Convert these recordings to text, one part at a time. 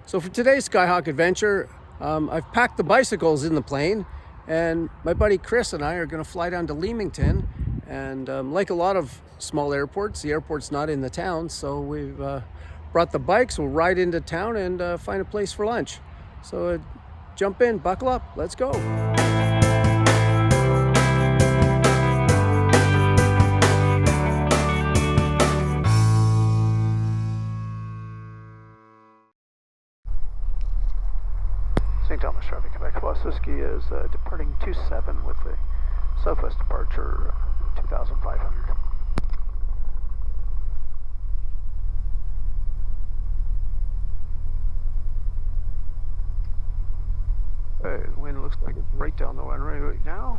So for today's Skyhawk adventure, I've packed the bicycles in the plane, and my buddy Chris and I are going to fly down to Leamington. And like a lot of small airports, the airport's not in the town, so we've brought the bikes. We'll ride into town and find a place for lunch. So jump in, buckle up, let's go. St. Thomas traffic, Quebec Whiskey is departing 27 with the southwest departure 2,500. The wind looks like it's right down the runway right now.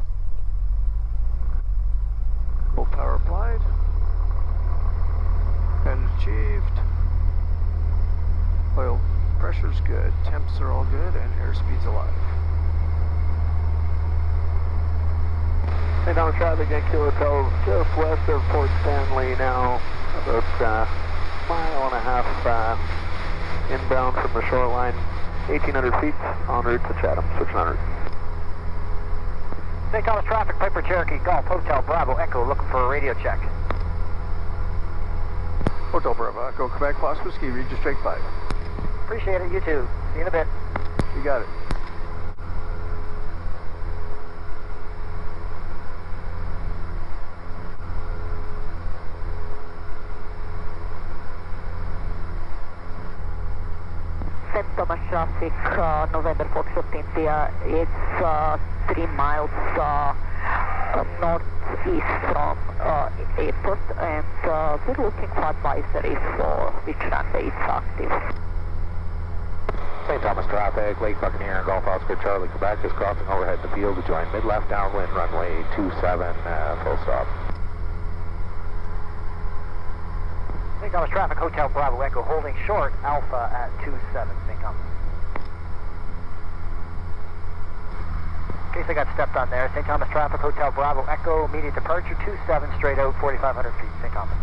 Full power applied. And achieved. Oil pressure's good, temps are all good, and airspeed's alive. St. Thomas traffic, Yankee Hotel, just west of Port Stanley now, about a mile and a half inbound from the shoreline, 1,800 feet, en route to Chatham, switching en route. St. Thomas traffic, Piper Cherokee, Golf Hotel Bravo Echo, looking for a radio check. Hotel Bravo Echo, Quebec Whiskey, read your straight 5. Appreciate it, you too. See you in a bit. You got it. St. Thomas traffic, November Foxtrot India, it's 3 miles northeast from airport, and we're looking for advisory for which runway it's active. St. Thomas traffic, Lake Buccaneer, Golf Oscar Charlie, Quebec is crossing overhead the field to join mid-left downwind runway 27, full stop. St. Thomas traffic, Hotel Bravo Echo, holding short, Alpha at 27, St. Thomas. In case I got stepped on there, St. Thomas traffic, Hotel Bravo Echo, immediate departure 27, straight out, 4,500 feet, St. Thomas.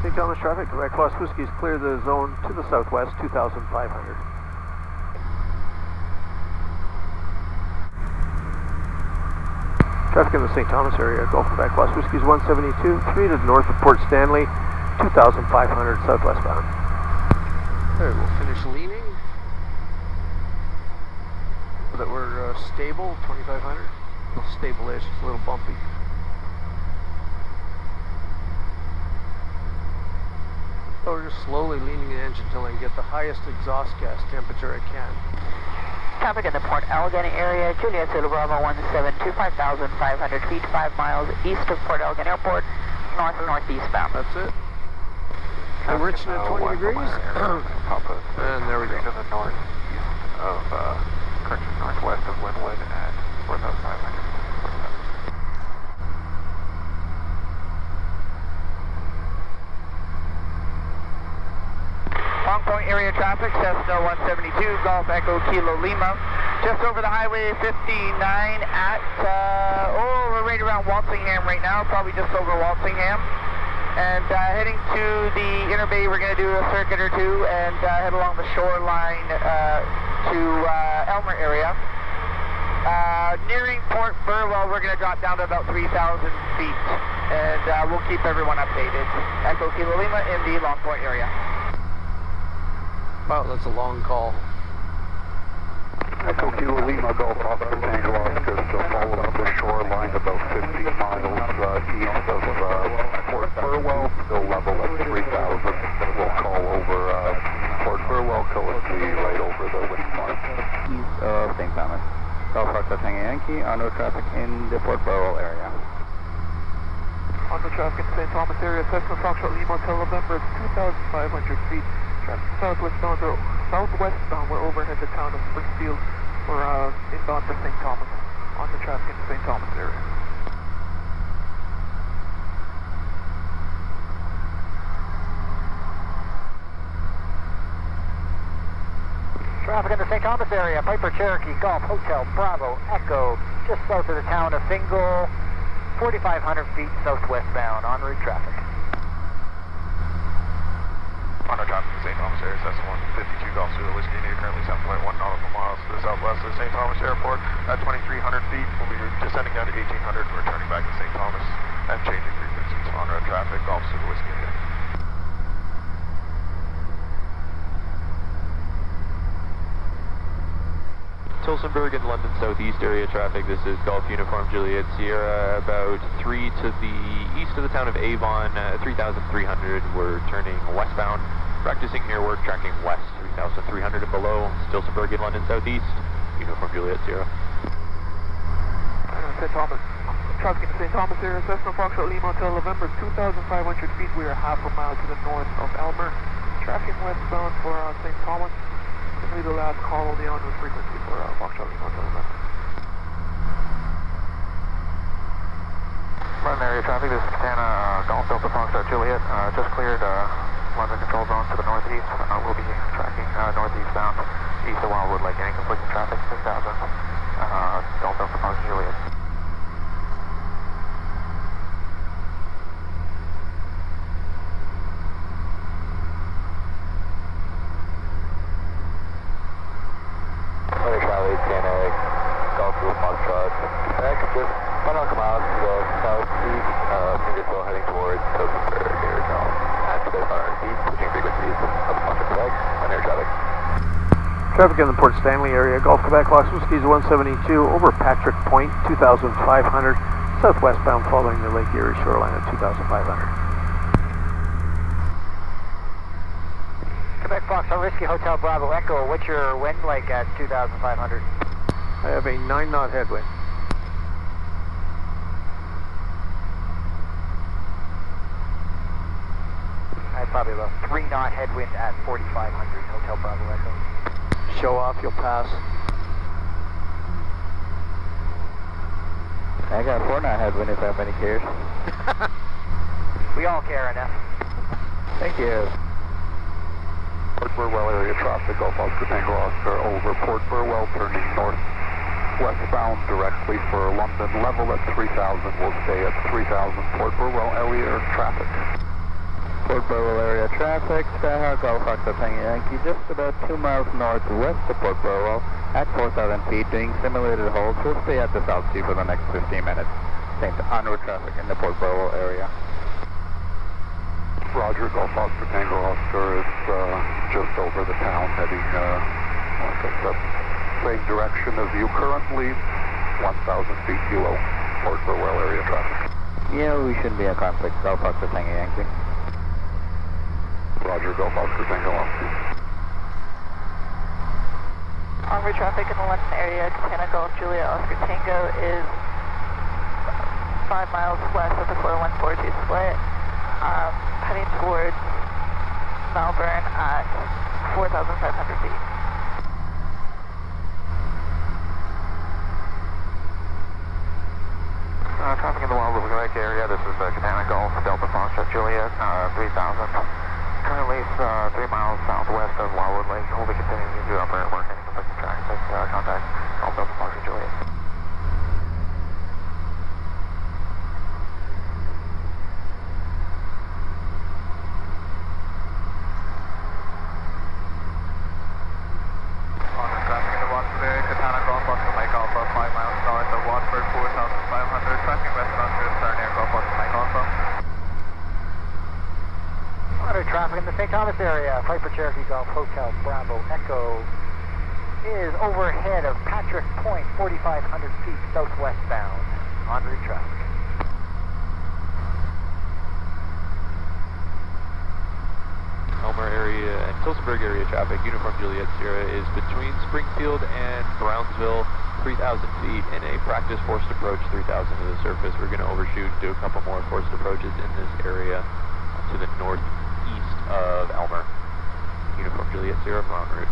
St. Thomas traffic, Quebec Whiskey's clear the zone to the southwest, 2,500. Traffic in the St. Thomas area, Gulf Quebec Whiskey's 172, 3 to the north of Port Stanley, 2,500 southwest bound. There, we'll finish leaning. So that we're stable, 2,500. Stable-ish, it's a little bumpy. So we're just slowly leaning the engine until I can get the highest exhaust gas temperature I can. Traffic in the Port Elgin area, Juliet Zulu Bravo 172, 5,500 feet, 5 miles east of Port Elgin Airport, north-northeast bound. That's it. And we're reaching at 20 degrees. And there we go. To the northeast of, correction, northwest of Wynwood at 4,500. Long Point area traffic, Cessna 172, Golf Echo Kilo Lima. Just over the highway 59 at, we're right around Walsingham right now, probably just over Walsingham. And heading to the inner bay, we're going to do a circuit or two and head along the shoreline to Elmer area. Nearing Port Burwell, we're going to drop down to about 3,000 feet. And we'll keep everyone updated. Echo Kilo Lima in the Long Point area. Wow, that's a long call. Echo Kilo Lima, Golf Oscar Tango Oscar, so following up the shoreline about 15 miles east of Port Burwell, still level at 3,000. We'll call over Port Burwell. Wilco with me right over the wind mark. East of St. Thomas. Golf Foxtrot Tango Yankee, on road traffic in the Port Burwell area. On the traffic in St. Thomas area, Cessna Foxtrot Lima Hotel November, it's 2,500 feet. Traffic southwestbound, we're overhead the town of Springfield. We're inbound for St. Thomas, on the traffic in the St. Thomas area. Traffic in the St. Thomas area, Piper Cherokee, Golf, Hotel, Bravo, Echo, just south of the town of Fingal, 4,500 feet southwestbound, en route traffic. On our traffic in the St. Thomas area, that's 152 Golf Zulu Whiskey India, currently 7.1 nautical miles to the southwest of St. Thomas Airport at 2,300 feet. We'll be descending down to 1,800 and returning back to St. Thomas and changing frequencies on road traffic, Golf Zulu Whiskey India. Tilsonburg and London Southeast area traffic. This is Golf Uniform Juliet Sierra, about 3 to the east of the town of Avon, 3,300. We're turning westbound. Practicing here, we're tracking west, 3,300 and below. Tilsonburg and London Southeast, Uniform Juliet Sierra. St. Thomas, traffic in the St. Thomas area, Cessna Foxtrot Lima Hotel November, 2,500 feet. We are half a mile to the north of Elmer. Tracking westbound for St. Thomas. Simply the last call on the onward frequency for Foxtrot Lima Hotel November. London area traffic, this is Catana, Golf Delta Foxtrot Juliet, just cleared London control zone to the northeast. We'll be tracking northeast bound, east of Wildwood Lake. Any conflicting traffic, 6,000, Golf Delta Foxtrot Juliet. Traffic in the Port Stanley area, Gulf Quebec, Fox Whiskey 172 over Patrick Point, 2,500, southwestbound following the Lake Erie shoreline at 2,500. Quebec Fox Whiskey Hotel Bravo Echo, what's your wind like at 2,500? I have a 9-knot headwind. I have probably a 3-knot headwind at 4,500, Hotel Bravo Echo. Show off, you'll pass. I got a 4-knot headwind if anybody cares. We all care enough. Thank you. Port Burwell area traffic, Golf Oscar Tango Oscar over Port Burwell, turning northwestbound directly for London, level at 3,000. We'll stay at 3,000 Port Burwell area traffic. Port Burwell area traffic, Skyhawk, Golf Foxtrot Tango Yankee, just about 2 miles northwest of Port Burwell at 4,000 feet, doing simulated holds. We'll stay at the South Sea for the next 15 minutes. Same en route traffic in the Port Burwell area. Roger, Golf Oscar Tango Oscar is just over the town, heading like I said, same direction as you currently, 1,000 feet below Port Burwell area traffic. Yeah, we shouldn't be in conflict. Golf Foxtrot Tango Yankee. Roger, Golf Oscar Tango Oscar. On-route traffic in the London area, Catana Golf Julia Oscar Tango is 5 miles west of the 414 split, heading towards Melbourne at 4,500 feet. Traffic in the Wildwood Lake area, this is Catana Golf Delta Foxtrot Juliet, 3,000. Currently 3 miles southwest of Wildwood Lake. We'll be continuing to operate work any conflicting traffic. Contact Golf Delta Foxtrot Juliet. Traffic in the Watford area, Catana Golf Foxtrot Mike Alpha, 5 miles north of Watford, 4,500. Tracking westbound to Stern Air Golf Foxtrot Mike Alpha. Traffic in the St. Thomas area, Piper Cherokee Golf Hotel Bravo Echo is overhead of Patrick Point, 4,500 feet southwestbound, en route traffic. Elmer Elmore area and Tillsonburg area traffic, Uniform Juliet Sierra, is between Springfield and Brownsville, 3,000 feet, in a practice forced approach 3,000 to the surface. We're going to overshoot and do a couple more forced approaches in this area to the northeast of Elmer. Uniform Juliet Sierra for en route.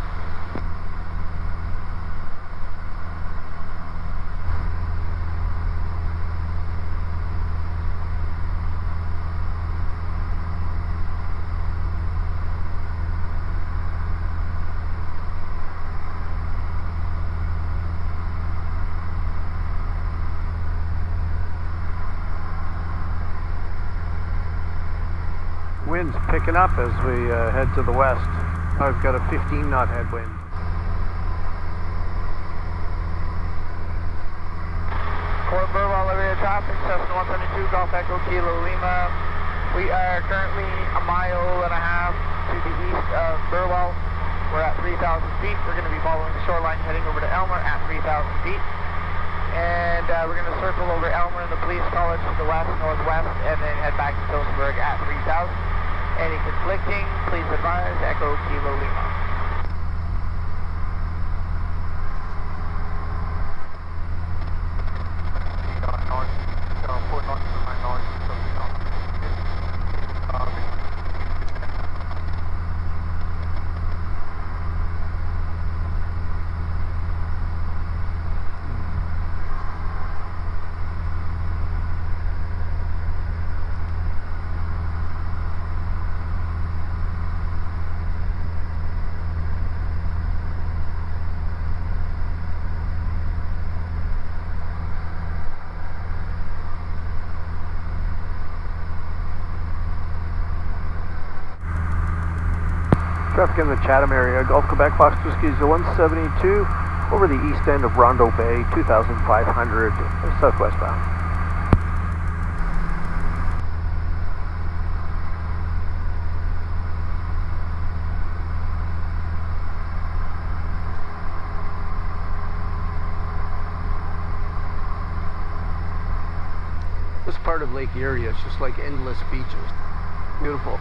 Wind's picking up as we head to the west. I've got a 15 knot headwind. Port Burwell area traffic, Cessna 172, Golf Echo Kilo Lima. We are currently 1.5 miles to the east of Burwell. We're at 3,000 feet. We're going to be following the shoreline heading over to Elmer at 3,000 feet. And we're going to circle over Elmer and the police college to the west, northwest, and then head back to Tillsonburg at 3,000. Any conflicting, please advise, Echo Kilo Lima. Traffic in the Chatham area, Gulf Quebec, Fox Whiskey 172, over the east end of Rondo Bay, 2,500 southwest bound. This part of Lake Erie is just like endless beaches. Beautiful.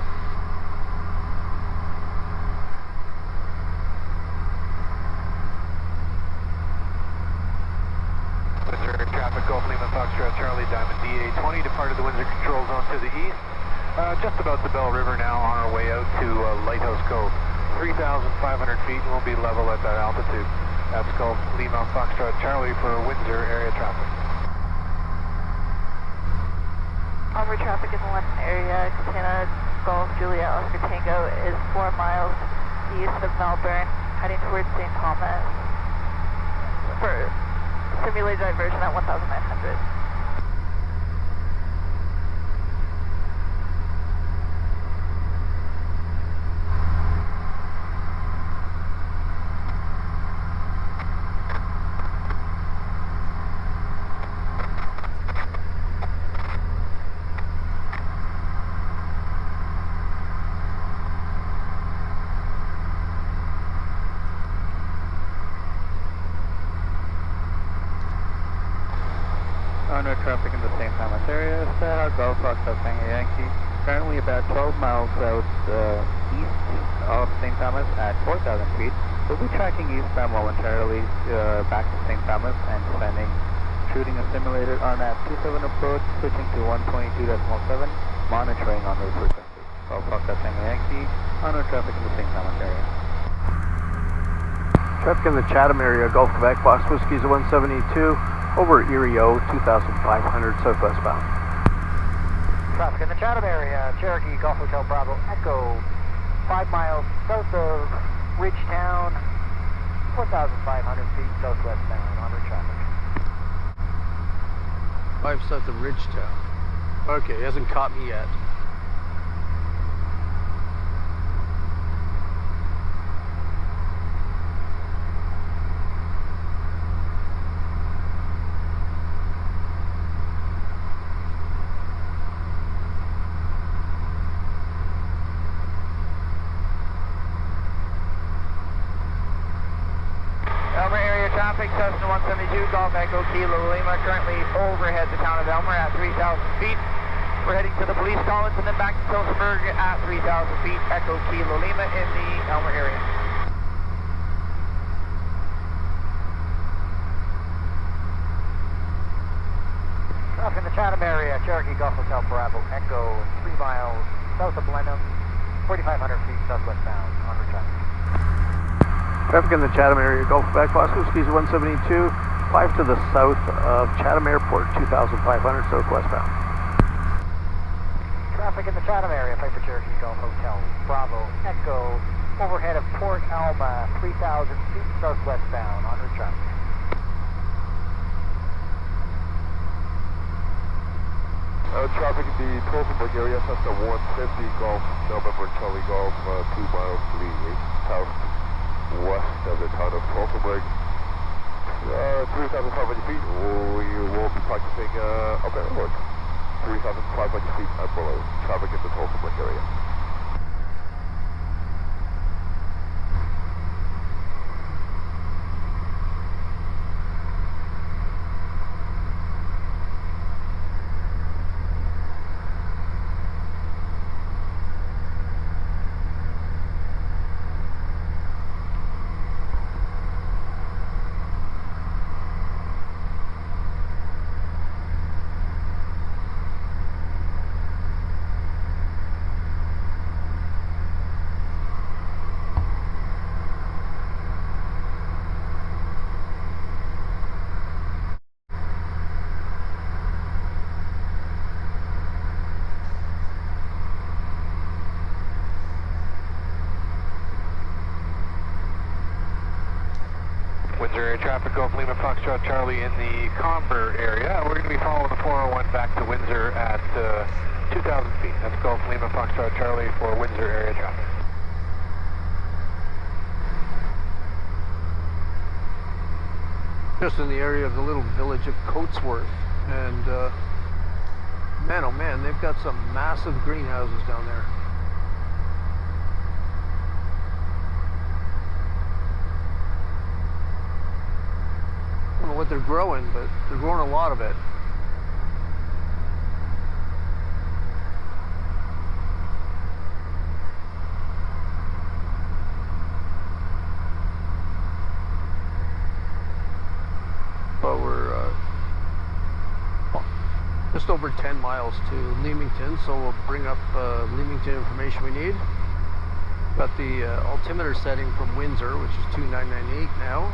Traffic, Gulf Lima, Foxtrot, Charlie, Diamond, DA-20, departed the Windsor Control Zone to the east. Just about the Bell River now, on our way out to Lighthouse Cove. 3,500 feet, and we'll be level at that altitude. That's Gulf Lima, Foxtrot, Charlie for Windsor area traffic. Onward traffic in the London area, Catena, Golf, Juliet, Oscar Tango is 4 miles east of Melbourne, heading towards St. Thomas for simulated diversion at 1,900. On-road traffic in the St. Thomas area, Skyhawk, Golf Foxtrot, Tango Yankee, currently about 12 miles south east of St. Thomas at 4,000 feet. We'll be tracking eastbound momentarily back to St. Thomas and descending, shooting a simulator on that 27 approach, switching to 122.7, monitoring on-road frequency. Golf Foxtrot, Tango Yankee, on-road traffic in the St. Thomas area. Traffic in the Chatham area, Gulf Quebec, Fox Whiskey 172, over Erie O, 2,500 southwest bound. Traffic in the Chatham area, Cherokee, Golf Hotel Bravo, Echo, 5 miles south of Ridgetown, 4,500 feet southwest bound, on-road traffic. 5 south of Ridgetown. Okay, he hasn't caught me yet. Traffic, Cessna 172, Golf Echo Kilo Lima, currently overhead the town of Elmer at 3,000 feet. We're heading to the police college and then back to Tillsonburg at 3,000 feet, Echo Kilo Lima in the Elmer area. Traffic in the Chatham area, Cherokee Golf Hotel Bravo, Echo, 3 miles south of Blenheim, 4,500 feet southwestbound, on route traffic. Traffic in the Chatham area, Gulf Quebec, Oscar Skis 172, 5 to the south of Chatham Airport, 2,500 southwestbound. Traffic in the Chatham area, Piper Cherokee Golf Hotel Bravo, Echo, overhead of Port Alma, 3,000 feet southwestbound, en route traffic. Traffic in the Tillsonburg area, Cessna 150 Golf, November Charlie Golf, 2 miles to the southwest of the town of Tillsonburg. 3,500 feet, we will be practicing up airport. 3,500 feet and below. Traffic in the Tillsonburg area. Windsor area traffic, Golf Lima Foxtrot Charlie in the Comber area. We're going to be following the 401 back to Windsor at 2,000 feet. That's Golf Lima Foxtrot Charlie for Windsor area traffic. Just in the area of the little village of Coatesworth, and man, oh man, they've got some massive greenhouses down there. I don't know what they're growing, but they're growing a lot of it. But we're just over 10 miles to Leamington, so we'll bring up Leamington information we need. Got the altimeter setting from Windsor, which is 2998 now,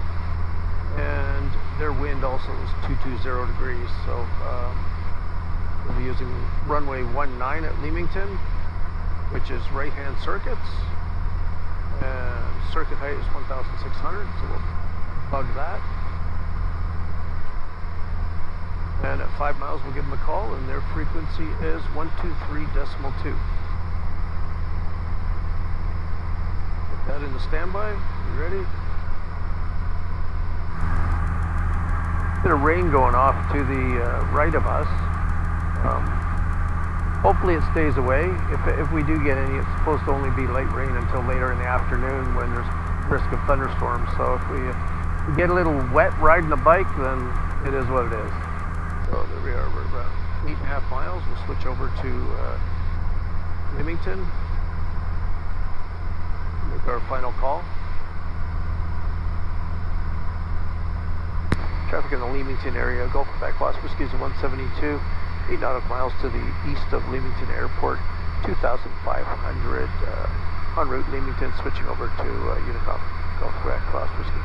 and their wind also is 220 degrees, so we'll be using runway 19 at Leamington, which is right-hand circuits, and circuit height is 1,600, so we'll plug that. And at 5 miles we'll give them a call, and their frequency is 123.2. Put that into standby. You ready? Bit of rain going off to the right of us. Hopefully it stays away. If we do get any, it's supposed to only be light rain until later in the afternoon when there's risk of thunderstorms. So if we get a little wet riding the bike, then it is what it is. So there we are. We're about 8.5 miles. We'll switch over to Leamington. Make our final call. Traffic in the Leamington area, Gulf Quebec, Oscar Skis 172, 8 nautical miles to the east of Leamington Airport, 2,500 en route Leamington, switching over to Unicom, Gulf Quebec, Oscar Ski.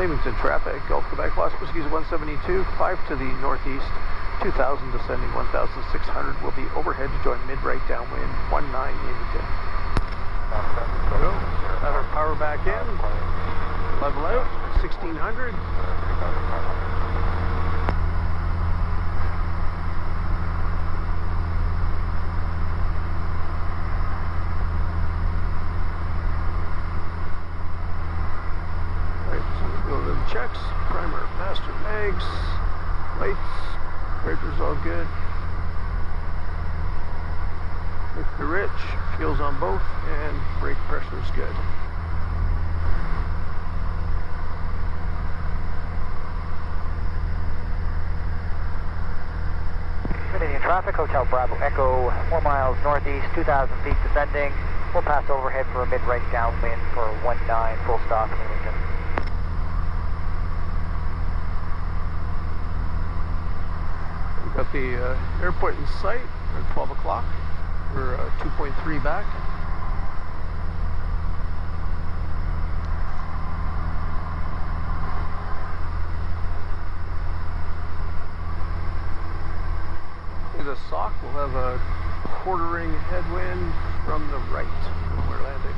Leamington traffic, Gulf Quebec, Los Whiskies 172, 5 to the northeast, 2000 descending 1600 will be overhead to join mid-right downwind, 19 Leamington. Go. Let our power back in, level out, 1600. Checks, primer, master mags, lights, breakers all good. Mixture rich, fuels on both, and brake pressure is good. Canadian traffic, Hotel Bravo Echo, 4 miles northeast, 2,000 feet descending. We'll pass overhead for a mid-right downwind for 19, full stop, Leamington. Got the airport in sight at 12 o'clock. We're 2.3 back. In the sock, we'll have a quartering headwind from the right when we're landing.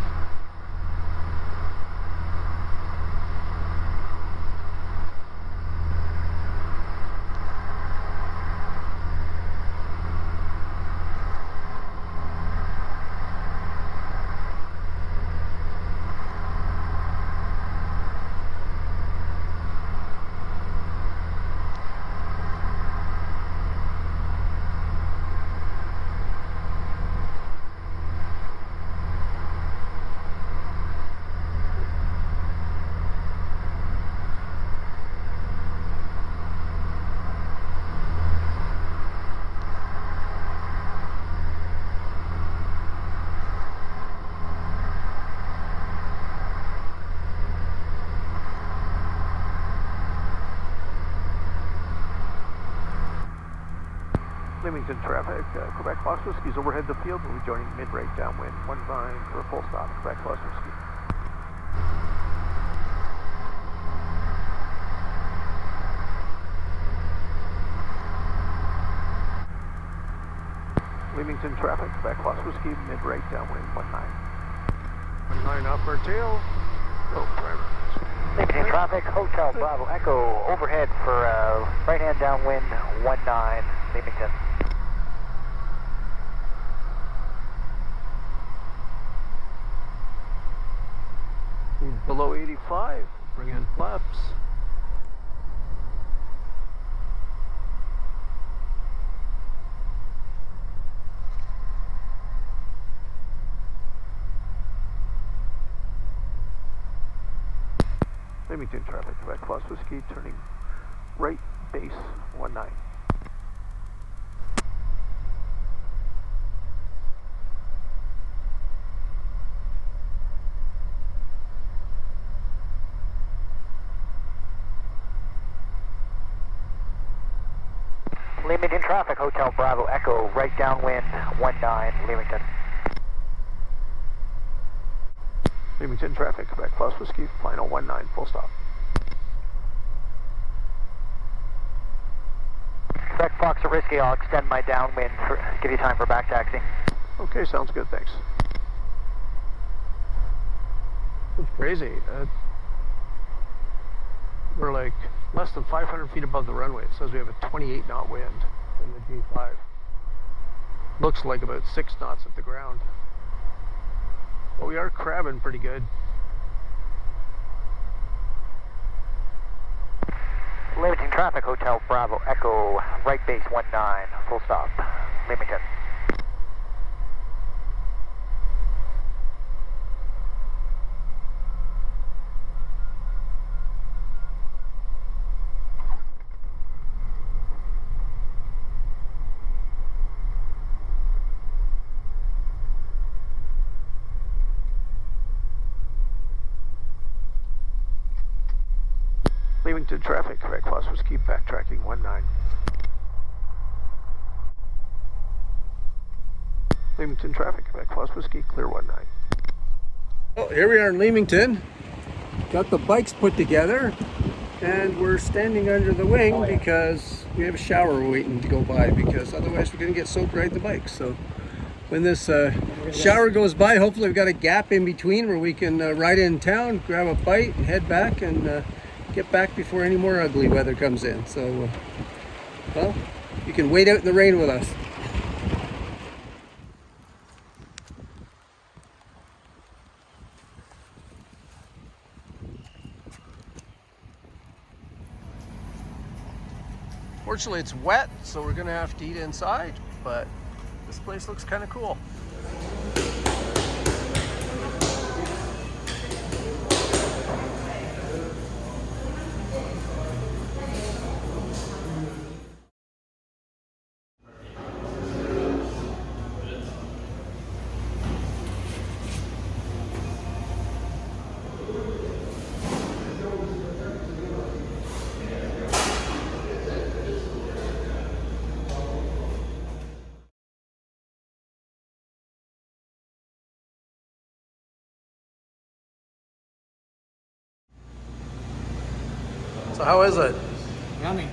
Leamington traffic, Quebec Los Whiskies overhead the field. We'll be joining mid-right downwind, 19 for a full stop, Quebec Los Whiskey. Leamington traffic, Quebec Los Whiskey, mid-right downwind, 19. 19 off our tail. Oh, primer. Leamington traffic, Hotel Bravo Echo, overhead for right-hand downwind, 19, Leamington. Below 85, bring in flaps. Leamington traffic, Quebec Los Whiskey, turning right base 19. Leamington traffic, Hotel Bravo Echo, right downwind, 19, Leamington. Leamington traffic, Quebec Los Whiskey, final 19, full stop. Quebec Fox Risky, I'll extend my downwind, give you time for back taxi. Okay, sounds good, thanks. It's crazy. We're like less than 500 feet above the runway. It says we have a 28 knot wind in the G5. Looks like about 6 knots at the ground. But we are crabbing pretty good. Leamington traffic, Hotel Bravo Echo, right base 19, full stop, Leamington. Leamington traffic, Quebec Los Whiskey, backtracking 19. Leamington traffic, Quebec Los Whiskey, clear 19. Well, here we are in Leamington. got the bikes put together, and we're standing under the wing because we have a shower waiting to go by, because otherwise we're going to get soaked riding the bikes. So when this shower goes by, hopefully we've got a gap in between where we can ride in town, grab a bite, and head back, and get back before any more ugly weather comes in. So, well, you can wait out in the rain with us. Fortunately, it's wet, so we're gonna have to eat inside, but this place looks kind of cool. So how is it? Yummy.